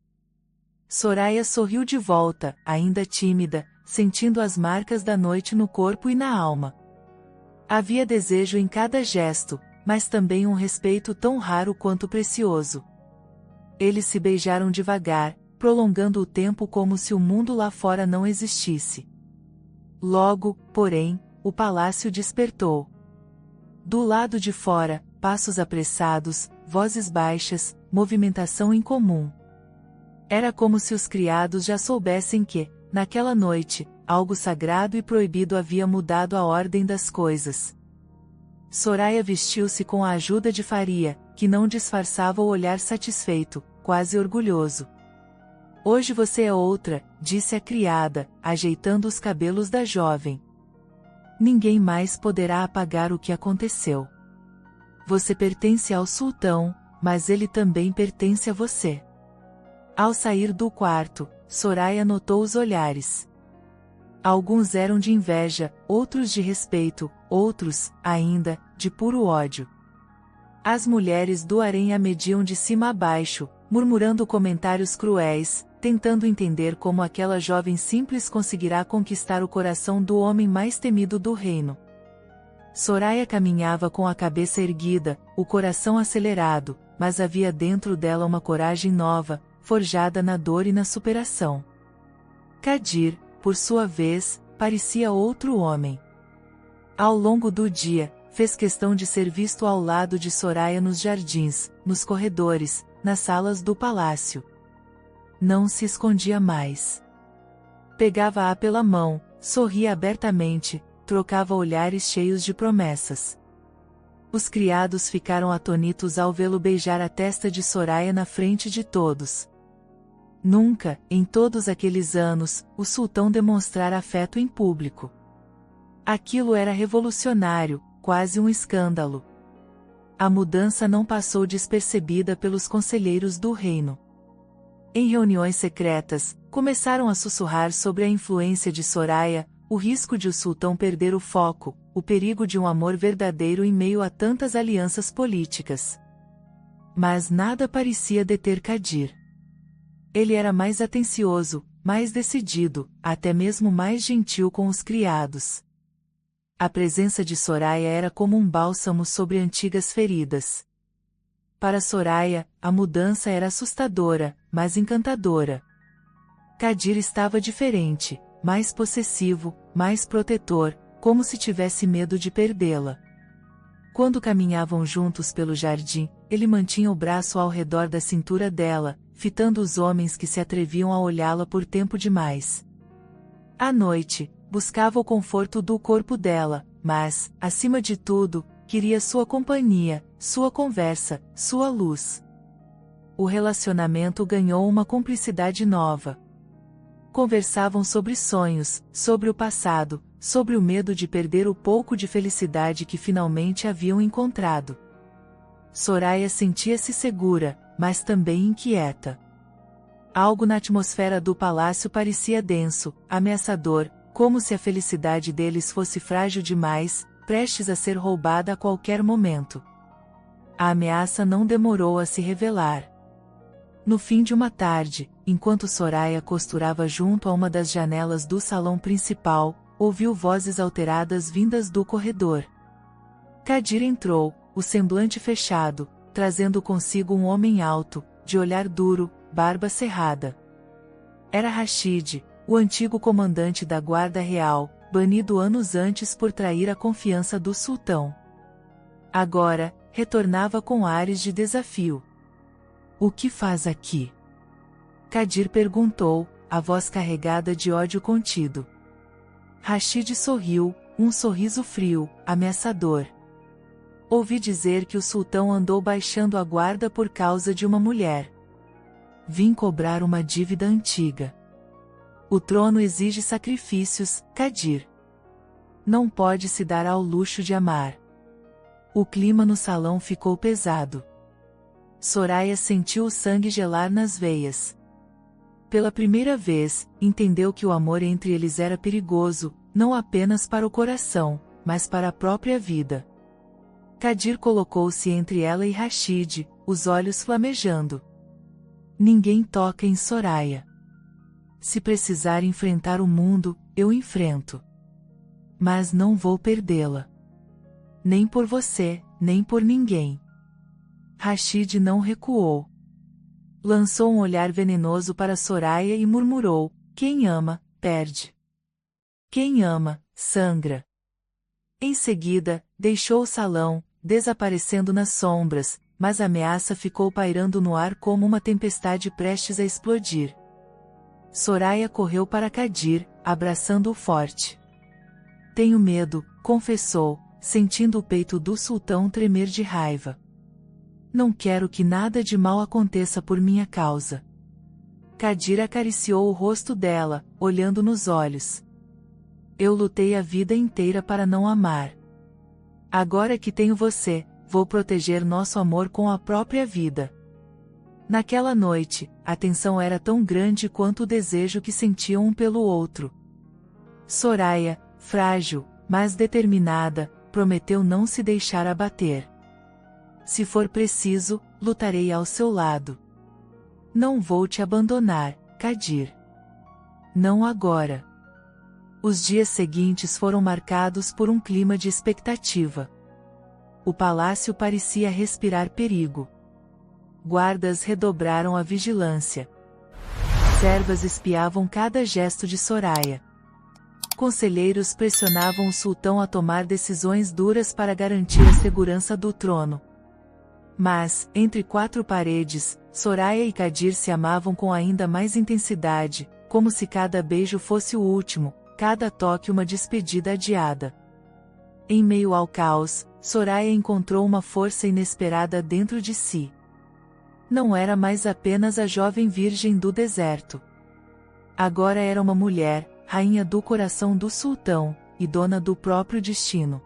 Soraya sorriu de volta, ainda tímida, sentindo as marcas da noite no corpo e na alma. Havia desejo em cada gesto, mas também um respeito tão raro quanto precioso. Eles se beijaram devagar, prolongando o tempo como se o mundo lá fora não existisse. Logo, porém, o palácio despertou. Do lado de fora, passos apressados, vozes baixas, movimentação incomum. Era como se os criados já soubessem que, naquela noite, algo sagrado e proibido havia mudado a ordem das coisas. Soraya vestiu-se com a ajuda de Faria, que não disfarçava o olhar satisfeito, quase orgulhoso. Hoje você é outra, disse a criada, ajeitando os cabelos da jovem. Ninguém mais poderá apagar o que aconteceu. Você pertence ao sultão, mas ele também pertence a você. Ao sair do quarto, Soraya notou os olhares. Alguns eram de inveja, outros de respeito, outros, ainda, de puro ódio. As mulheres do harém a mediam de cima a baixo, murmurando comentários cruéis, tentando entender como aquela jovem simples conseguirá conquistar o coração do homem mais temido do reino. Soraya caminhava com a cabeça erguida, o coração acelerado, mas havia dentro dela uma coragem nova, forjada na dor e na superação. Kadir, por sua vez, parecia outro homem. Ao longo do dia, fez questão de ser visto ao lado de Soraya nos jardins, nos corredores, nas salas do palácio. Não se escondia mais. Pegava-a pela mão, sorria abertamente, trocava olhares cheios de promessas. Os criados ficaram atônitos ao vê-lo beijar a testa de Soraya na frente de todos. Nunca, em todos aqueles anos, o sultão demonstrara afeto em público. Aquilo era revolucionário, quase um escândalo. A mudança não passou despercebida pelos conselheiros do reino. Em reuniões secretas, começaram a sussurrar sobre a influência de Soraya, o risco de o sultão perder o foco, o perigo de um amor verdadeiro em meio a tantas alianças políticas. Mas nada parecia deter Kadir. Ele era mais atencioso, mais decidido, até mesmo mais gentil com os criados. A presença de Soraya era como um bálsamo sobre antigas feridas. Para Soraya, a mudança era assustadora, mas encantadora. Kadir estava diferente, mais possessivo, mais protetor, como se tivesse medo de perdê-la. Quando caminhavam juntos pelo jardim, ele mantinha o braço ao redor da cintura dela, fitando os homens que se atreviam a olhá-la por tempo demais. À noite, buscava o conforto do corpo dela, mas, acima de tudo, queria sua companhia, sua conversa, sua luz. O relacionamento ganhou uma cumplicidade nova. Conversavam sobre sonhos, sobre o passado, sobre o medo de perder o pouco de felicidade que finalmente haviam encontrado. Soraya sentia-se segura, mas também inquieta. Algo na atmosfera do palácio parecia denso, ameaçador, como se a felicidade deles fosse frágil demais, prestes a ser roubada a qualquer momento. A ameaça não demorou a se revelar. No fim de uma tarde, enquanto Soraya costurava junto a uma das janelas do salão principal, ouviu vozes alteradas vindas do corredor. Kadir entrou, o semblante fechado, trazendo consigo um homem alto, de olhar duro, barba cerrada. Era Rashid, o antigo comandante da Guarda Real, banido anos antes por trair a confiança do sultão. Agora, retornava com ares de desafio. "O que faz aqui?" Kadir perguntou, a voz carregada de ódio contido. Rashid sorriu, um sorriso frio, ameaçador. "Ouvi dizer que o sultão andou baixando a guarda por causa de uma mulher. Vim cobrar uma dívida antiga. O trono exige sacrifícios, Kadir. Não pode se dar ao luxo de amar." O clima no salão ficou pesado. Soraya sentiu o sangue gelar nas veias. Pela primeira vez, entendeu que o amor entre eles era perigoso, não apenas para o coração, mas para a própria vida. Kadir colocou-se entre ela e Rashid, os olhos flamejando. "Ninguém toca em Soraya. Se precisar enfrentar o mundo, eu enfrento. Mas não vou perdê-la. Nem por você, nem por ninguém." Rashid não recuou. Lançou um olhar venenoso para Soraya e murmurou: "Quem ama, perde. Quem ama, sangra." Em seguida, deixou o salão, desaparecendo nas sombras, mas a ameaça ficou pairando no ar como uma tempestade prestes a explodir. Soraya correu para Kadir, abraçando-o forte. "Tenho medo", confessou, sentindo o peito do sultão tremer de raiva. "Não quero que nada de mal aconteça por minha causa." Kadir acariciou o rosto dela, olhando nos olhos. "Eu lutei a vida inteira para não amar. Agora que tenho você, vou proteger nosso amor com a própria vida." Naquela noite, a tensão era tão grande quanto o desejo que sentiam um pelo outro. Soraya, frágil, mas determinada, prometeu não se deixar abater. "Se for preciso, lutarei ao seu lado. Não vou te abandonar, Kadir. Não agora." Os dias seguintes foram marcados por um clima de expectativa. O palácio parecia respirar perigo. Guardas redobraram a vigilância. Servas espiavam cada gesto de Soraya. Conselheiros pressionavam o sultão a tomar decisões duras para garantir a segurança do trono. Mas, entre quatro paredes, Soraya e Kadir se amavam com ainda mais intensidade, como se cada beijo fosse o último, cada toque uma despedida adiada. Em meio ao caos, Soraya encontrou uma força inesperada dentro de si. Não era mais apenas a jovem virgem do deserto. Agora era uma mulher, rainha do coração do sultão, e dona do próprio destino.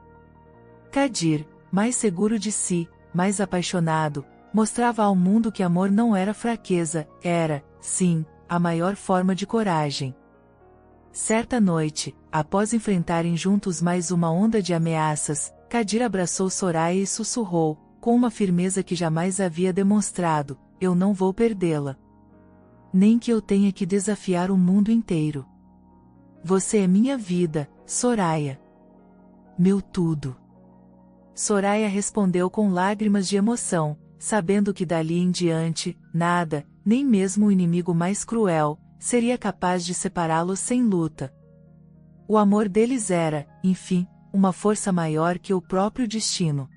Kadir, mais seguro de si, mais apaixonado, mostrava ao mundo que amor não era fraqueza, era, sim, a maior forma de coragem. Certa noite, após enfrentarem juntos mais uma onda de ameaças, Kadir abraçou Soraya e sussurrou, com uma firmeza que jamais havia demonstrado: "Eu não vou perdê-la. Nem que eu tenha que desafiar o mundo inteiro. Você é minha vida, Soraya. Meu tudo." Soraya respondeu com lágrimas de emoção, sabendo que dali em diante, nada, nem mesmo o inimigo mais cruel, seria capaz de separá-los sem luta. O amor deles era, enfim, uma força maior que o próprio destino.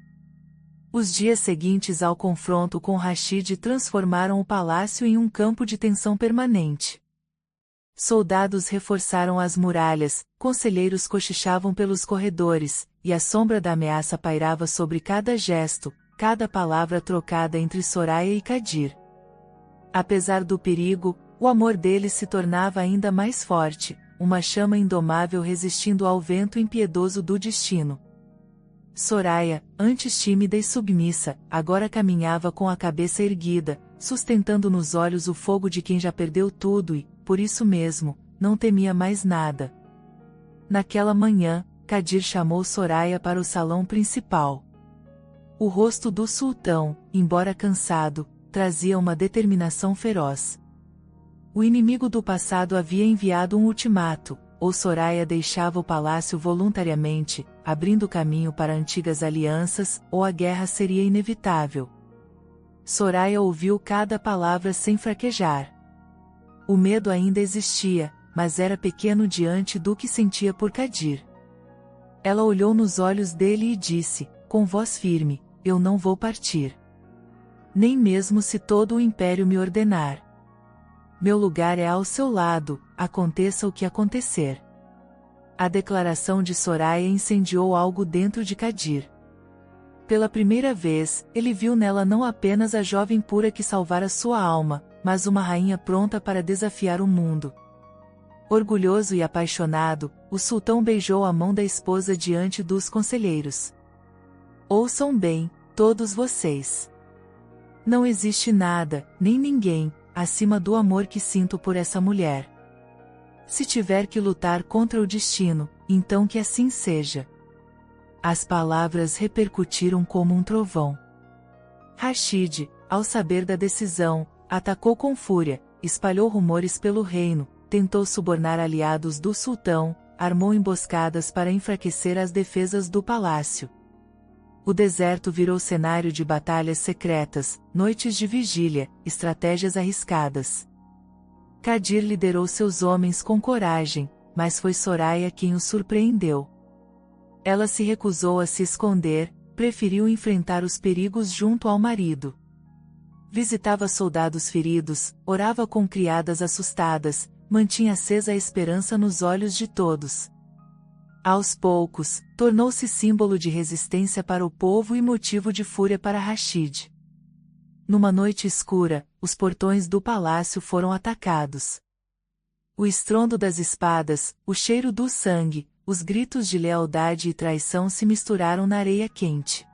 Os dias seguintes ao confronto com Rashid transformaram o palácio em um campo de tensão permanente. Soldados reforçaram as muralhas, conselheiros cochichavam pelos corredores, e a sombra da ameaça pairava sobre cada gesto, cada palavra trocada entre Soraya e Kadir. Apesar do perigo, o amor deles se tornava ainda mais forte, uma chama indomável resistindo ao vento impiedoso do destino. Soraya, antes tímida e submissa, agora caminhava com a cabeça erguida, sustentando nos olhos o fogo de quem já perdeu tudo e, por isso mesmo, não temia mais nada. Naquela manhã, Kadir chamou Soraya para o salão principal. O rosto do sultão, embora cansado, trazia uma determinação feroz. O inimigo do passado havia enviado um ultimato: ou Soraya deixava o palácio voluntariamente, abrindo caminho para antigas alianças, ou a guerra seria inevitável. Soraya ouviu cada palavra sem fraquejar. O medo ainda existia, mas era pequeno diante do que sentia por Kadir. Ela olhou nos olhos dele e disse, com voz firme, eu não vou partir. Nem mesmo se todo o império me ordenar. Meu lugar é ao seu lado, aconteça o que acontecer. A declaração de Soraya incendiou algo dentro de Kadir. Pela primeira vez, ele viu nela não apenas a jovem pura que salvara sua alma, mas uma rainha pronta para desafiar o mundo. Orgulhoso e apaixonado, o sultão beijou a mão da esposa diante dos conselheiros. Ouçam bem, todos vocês. Não existe nada, nem ninguém, acima do amor que sinto por essa mulher. Se tiver que lutar contra o destino, então que assim seja. As palavras repercutiram como um trovão. Rashid, ao saber da decisão, atacou com fúria, espalhou rumores pelo reino, tentou subornar aliados do sultão, armou emboscadas para enfraquecer as defesas do palácio. O deserto virou cenário de batalhas secretas, noites de vigília, estratégias arriscadas. Kadir liderou seus homens com coragem, mas foi Soraya quem os surpreendeu. Ela se recusou a se esconder, preferiu enfrentar os perigos junto ao marido. Visitava soldados feridos, orava com criadas assustadas, mantinha acesa a esperança nos olhos de todos. Aos poucos, tornou-se símbolo de resistência para o povo e motivo de fúria para Rashid. Numa noite escura, os portões do palácio foram atacados. O estrondo das espadas, o cheiro do sangue, os gritos de lealdade e traição se misturaram na areia quente.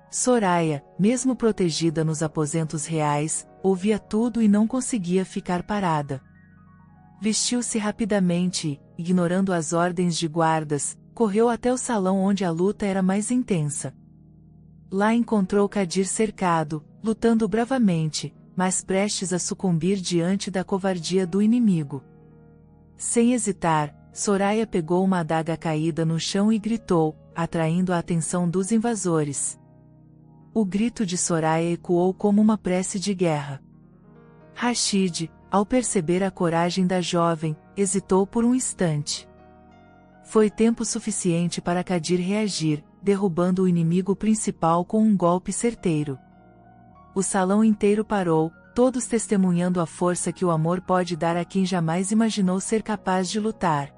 Soraya, mesmo protegida nos aposentos reais, ouvia tudo e não conseguia ficar parada. Vestiu-se rapidamente e, ignorando as ordens de guardas, correu até o salão onde a luta era mais intensa. Lá encontrou Kadir cercado, lutando bravamente, mas prestes a sucumbir diante da covardia do inimigo. Sem hesitar, Soraya pegou uma adaga caída no chão e gritou, atraindo a atenção dos invasores. O grito de Soraya ecoou como uma prece de guerra. Rashid, ao perceber a coragem da jovem, hesitou por um instante. Foi tempo suficiente para Kadir reagir, derrubando o inimigo principal com um golpe certeiro. O salão inteiro parou, todos testemunhando a força que o amor pode dar a quem jamais imaginou ser capaz de lutar.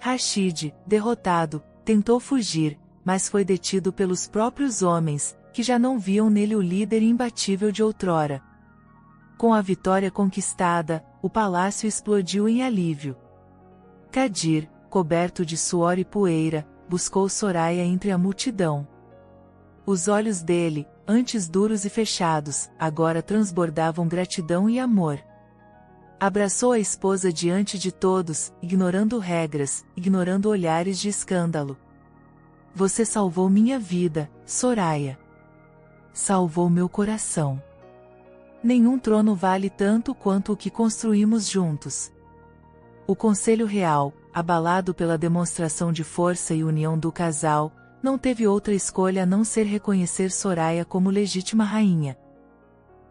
Rashid, derrotado, tentou fugir, mas foi detido pelos próprios homens, que já não viam nele o líder imbatível de outrora. Com a vitória conquistada, o palácio explodiu em alívio. Kadir, coberto de suor e poeira, buscou Soraya entre a multidão. Os olhos dele, antes duros e fechados, agora transbordavam gratidão e amor. Abraçou a esposa diante de todos, ignorando regras, ignorando olhares de escândalo. Você salvou minha vida, Soraya. Salvou meu coração. Nenhum trono vale tanto quanto o que construímos juntos. O Conselho Real, abalado pela demonstração de força e união do casal, não teve outra escolha a não ser reconhecer Soraya como legítima rainha.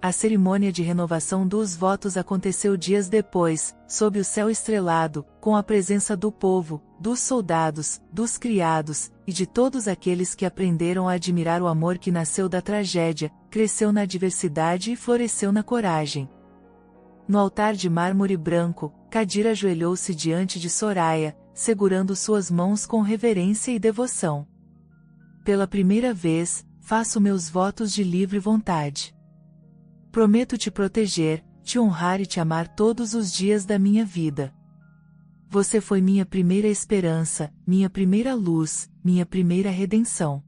A cerimônia de renovação dos votos aconteceu dias depois, sob o céu estrelado, com a presença do povo, dos soldados, dos criados, e de todos aqueles que aprenderam a admirar o amor que nasceu da tragédia, cresceu na adversidade e floresceu na coragem. No altar de mármore branco, Kadir ajoelhou-se diante de Soraya, segurando suas mãos com reverência e devoção. Pela primeira vez, faço meus votos de livre vontade. Prometo te proteger, te honrar e te amar todos os dias da minha vida. Você foi minha primeira esperança, minha primeira luz, minha primeira redenção.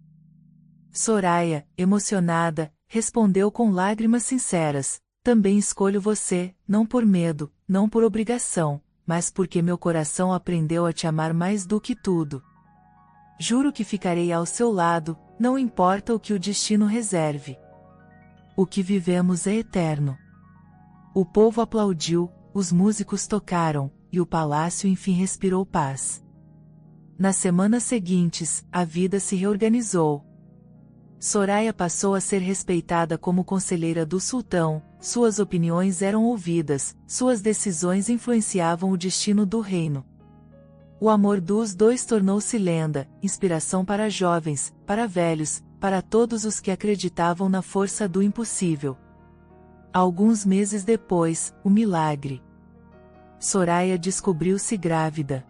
Soraya, emocionada, respondeu com lágrimas sinceras, também escolho você, não por medo, não por obrigação, mas porque meu coração aprendeu a te amar mais do que tudo. Juro que ficarei ao seu lado, não importa o que o destino reserve. O que vivemos é eterno. O povo aplaudiu, os músicos tocaram, e o palácio enfim respirou paz. Nas semanas seguintes, a vida se reorganizou. Soraya passou a ser respeitada como conselheira do sultão, suas opiniões eram ouvidas, suas decisões influenciavam o destino do reino. O amor dos dois tornou-se lenda, inspiração para jovens, para velhos, para todos os que acreditavam na força do impossível. Alguns meses depois, o milagre. Soraya descobriu-se grávida.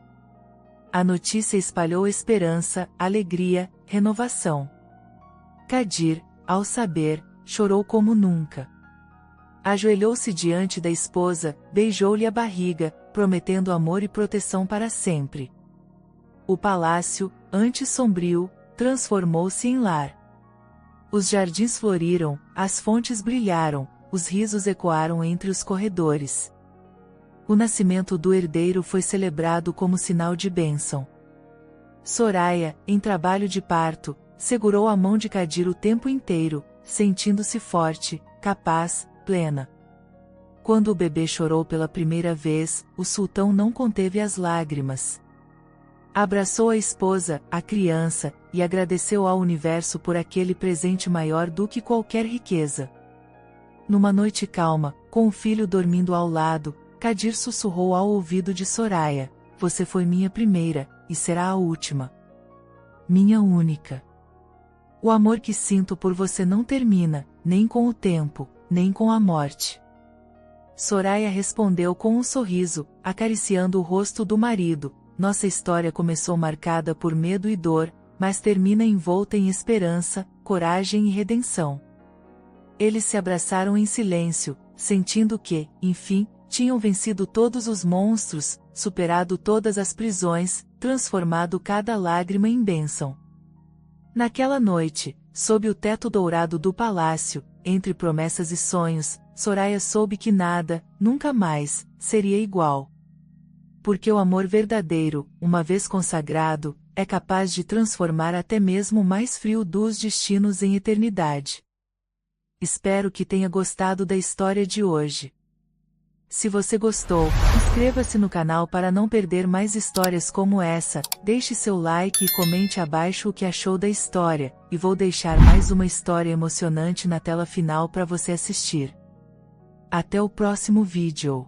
A notícia espalhou esperança, alegria, renovação. Kadir, ao saber, chorou como nunca. Ajoelhou-se diante da esposa, beijou-lhe a barriga, prometendo amor e proteção para sempre. O palácio, antes sombrio, transformou-se em lar. Os jardins floriram, as fontes brilharam, os risos ecoaram entre os corredores. O nascimento do herdeiro foi celebrado como sinal de bênção. Soraya, em trabalho de parto, segurou a mão de Kadir o tempo inteiro, sentindo-se forte, capaz, plena. Quando o bebê chorou pela primeira vez, o sultão não conteve as lágrimas. Abraçou a esposa, a criança, e agradeceu ao universo por aquele presente maior do que qualquer riqueza. Numa noite calma, com o filho dormindo ao lado, Kadir sussurrou ao ouvido de Soraya: "Você foi minha primeira, e será a última. Minha única. O amor que sinto por você não termina, nem com o tempo, nem com a morte." Soraya respondeu com um sorriso, acariciando o rosto do marido: "Nossa história começou marcada por medo e dor, mas termina envolta em esperança, coragem e redenção." Eles se abraçaram em silêncio, sentindo que, enfim, tinham vencido todos os monstros, superado todas as prisões, transformado cada lágrima em bênção. Naquela noite, sob o teto dourado do palácio, entre promessas e sonhos, Soraya soube que nada, nunca mais, seria igual. Porque o amor verdadeiro, uma vez consagrado, é capaz de transformar até mesmo o mais frio dos destinos em eternidade. Espero que tenha gostado da história de hoje. Se você gostou, inscreva-se no canal para não perder mais histórias como essa, deixe seu like e comente abaixo o que achou da história, e vou deixar mais uma história emocionante na tela final para você assistir. Até o próximo vídeo.